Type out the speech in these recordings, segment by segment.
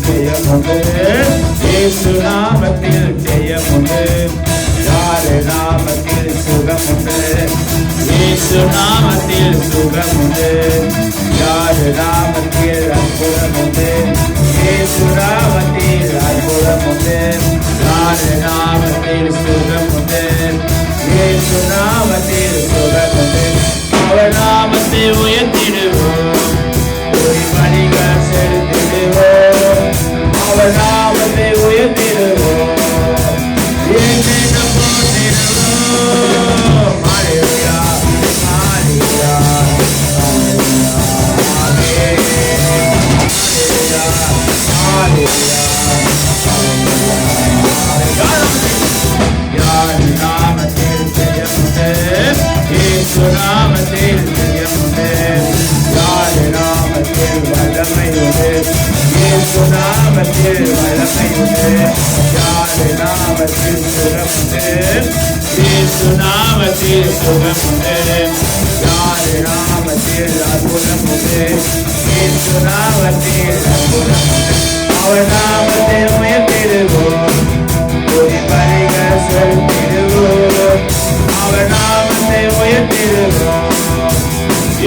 ஜெயமுண்டு. இயேசு நாமத்தில் ஜெயமுண்டு. யாரு நாமத்தில் சுகமுண்டு. இயேசு நாமத்தில் சுகமுண்டு. யாரு நாமத்தில் அற்புதமுண்டு. இயேசு நாமத்தில் அற்புதமுண்டு. யாரு நாமத்தில் சுகமுண்டு. இயேசு நாமத்தில் சுகமுண்டு. அவர் நாமத்தை உயர்த்திடுவோம். ஒரு பலிகள் செலுத்திடுவோம். அவர் நாமத்தை உயர்த்திடுவோம். என்னென்ன போற்றிடுவோம். ஹல்லேலூயா, ஹல்லேலூயா, ஹல்லேலூயா, ஹல்லேலூயா, யார் நாமத்தில் ஜெயமுண்டு. இயேசு நாமத்தில் ஜெயமுண்டு. யார் நாமத்தில் வல்லமை உண்டு. இயேசு நாமத்தில் வல்லமை உண்டு. யார் நாமத்தில் சுகமுண்டு. இயேசு நாமத்தில் சுகமுண்டு. யார் நாமத்தில் அற்புதமுண்டு. இயேசு நாமத்தில் அற்புதமுண்டு. அவர் நாமத்தை உயர்த்திடுவோம். ஒரு பலிகள் செலுத்திடுவோம். அவர் நாமத்தை உயர்த்திடுவோம்.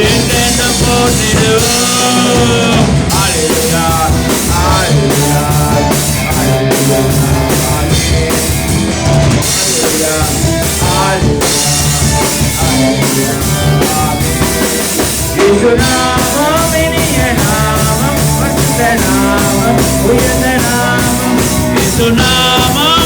என்னென்ன போற்றிடுவோம். ஹல்லேலூயா, ஹல்லேலூயா, ஹல்லேலூயா, ஹல்லேலூயா, ஹல்லேலூயா, இயேசு நாமம் இனிய நாமம், பரிசுத்த நாமம், உயர்ந்த நாமம். இயேசு நாமம்